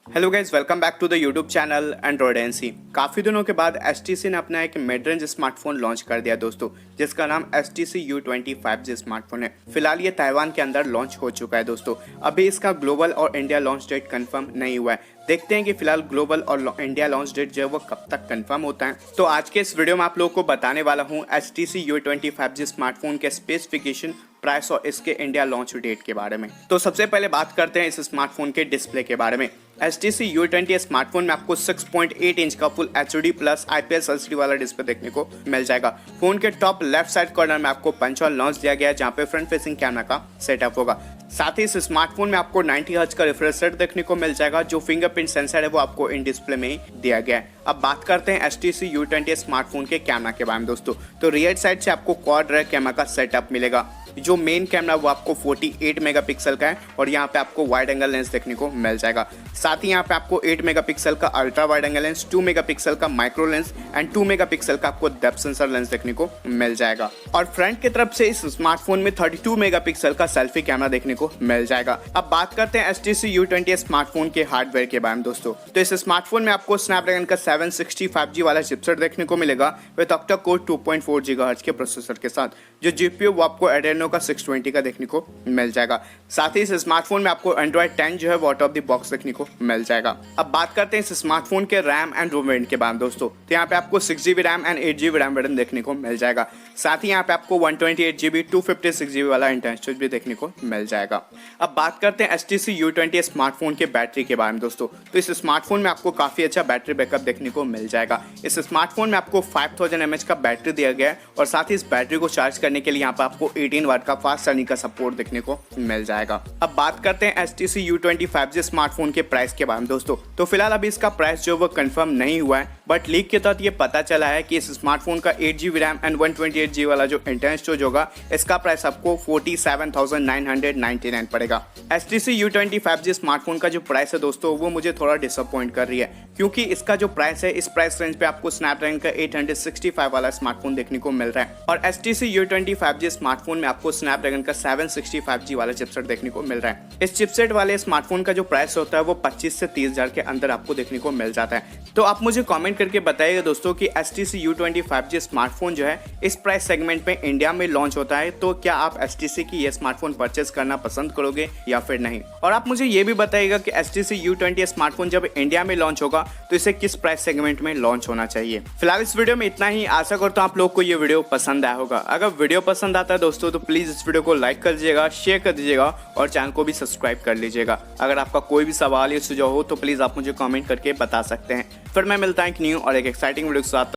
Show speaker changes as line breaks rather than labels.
Hello guys, welcome back to the YouTube channel Android NC. काफ़ी दिनों के बाद HTC ने अपना एक मिड रेंज स्मार्टफोन लॉन्च कर दिया दोस्तों, जिसका नाम HTC U20 5G स्मार्टफोन है। फिलहाल ये ताइवान के अंदर लॉन्च हो चुका है दोस्तों। अभी इसका ग्लोबल और इंडिया लॉन्च डेट कंफर्म नहीं हुआ है। देखते हैं कि फिलहाल ग्लोबल और इंडिया लॉन्च डेट जो है वो कब तक कंफर्म होता है। तो आज के इस वीडियो में आप लोगों को बताने वाला हूँ HTC U20 5G स्मार्टफोन के स्पेसिफिकेशन, प्राइस और इसके इंडिया लॉन्च डेट के बारे में। तो सबसे पहले बात करते हैं इस स्मार्टफोन के डिस्प्ले के बारे में। HTC U20 स्मार्टफोन में आपको 6.8 इंच का full HD plus IPS LCD वाला डिस्प्ले देखने को मिल जाएगा। फोन के टॉप लेफ्ट साइड कॉर्नर में आपको पंच होल नॉच दिया गया है, जहाँ पे फ्रंट फेसिंग कैमरा का सेटअप होगा। साथ ही इस स्मार्टफोन में आपको 90 हर्ट्ज का रिफ्रेश रेट देखने को मिल जाएगा। जो फिंगरप्रिंट सेंसर है वो आपको इन डिस्प्ले में ही दिया गया है। अब बात करते हैं HTC U20 स्मार्टफोन के कैमरा के बारे में दोस्तों। तो रियर साइड से आपको क्वाड रेयर कैमरा का सेटअप मिलेगा। जो मेन कैमरा वो आपको 48 मेगापिक्सल का है और यहाँ पे आपको वाइड एंगल लेंस देखने को मिल जाएगा। साथ ही यहाँ पे आपको 8 मेगापिक्सल का ultra wide angle lens, 2 megapixel का माइक्रो लेंस एंड 2 मेगापिक्सल का आपको डेप्थ सेंसर लेंस देखने को मिल जाएगा। और फ्रंट की तरफ से इस स्मार्टफोन में 32 मेगापिक्सल का सेल्फी कैमरा देखने को मिल जाएगा। अब बात करते हैं HTC U20 स्मार्टफोन के हार्डवेयर के बारे में दोस्तों। तो इस स्मार्टफोन में आपको स्नैपड्रैगन का 765G वाला चिपसेट देखने को मिलेगा विद ऑक्टा कोर 2.4 GHz के प्रोसेसर के साथ। जो जीपीयू वो आपको एड्रेनो का 620 का देखने को मिल जाएगा। साथ ही इस स्मार्टफोन में आपको एंड्रॉइड 10 जो है वो आउट ऑफ द बॉक्स देखने को मिल जाएगा। अब बात करते हैं इस स्मार्टफोन के रैम एंड रोम वेरिएंट के बारे में दोस्तों। तो यहाँ पे आपको 6GB RAM and 8GB RAM variant देखने को मिल जाएगा। साथ ही यहाँ पे आपको 128GB 256GB वाला इंटरनल स्टोरेज भी देखने को मिल जाएगा। अब बात करते हैं HTC U20 स्मार्टफोन के बैटरी के बारे में दोस्तों। तो इस स्मार्टफोन में आपको काफी अच्छा बैटरी बैकअप देखने को मिल जाएगा। इस स्मार्टफोन में आपको 5000 mAh का बैटरी दिया गया है और साथ ही इस बैटरी को चार्ज करने के लिए यहाँ पे आपको 18 वाट का फास्ट चार्जिंग का सपोर्ट देखने को मिल जाएगा। अब बात करते हैं HTC U20 5G स्मार्टफोन के प्राइस के बारे में दोस्तों। तो फिलहाल अभी इसका प्राइस जो वो कंफर्म नहीं हुआ है, बट लीक के तहत ये पता चला है कि इस स्मार्टफोन का 8GB रैम एंड 128GB वाला जो इंटरनल स्टोरेज होगा, इसका प्राइस आपको 47,999 पड़ेगा। HTC U20 5G स्मार्टफोन का जो प्राइस है दोस्तों वो मुझे थोड़ा डिसअपॉइंट कर रही है, क्योंकि इसका जो प्राइस है इस प्राइस रेंज पे आपको स्नैपड्रैगन का 865 वाला स्मार्टफोन देखने को मिल रहा है और HTC U20 5G स्मार्टफोन में आपको स्नैपड्रैगन का 765G वाला चिपसेट देखने को मिल रहा है। इस चिपसेट वाले स्मार्टफोन का जो प्राइस होता है वो 25 से 30,000 के अंदर आपको देखने को मिल जाता है। तो आप मुझे कमेंट करके बताइएगा दोस्तों कि HTC U20 5G स्मार्टफोन जो है इस प्राइस सेगमेंट में इंडिया में लॉन्च होता है, तो क्या आप HTC की ये स्मार्टफोन परचेस करना पसंद करोगे या फिर नहीं। और आप मुझे ये भी बताइएगा कि HTC U20 स्मार्टफोन जब इंडिया में लॉन्च होगा तो इसे किस प्राइस सेगमेंट में लॉन्च होना चाहिए। फिलहाल इस वीडियो में इतना ही। आशा करता हूं आप लोग को ये वीडियो पसंद आया होगा। अगर वीडियो पसंद आता है दोस्तों तो प्लीज इस वीडियो को लाइक कर दीजिएगा, शेयर कर दीजिएगा और चैनल को भी सब्सक्राइब कर लीजिएगा। अगर आपका कोई भी सवाल या सुझाव हो तो प्लीज आप मुझे कमेंट करके बता सकते हैं। फिर मैं मिलता हूं एक न्यू और एक एक्साइटिंग वीडियो के साथ।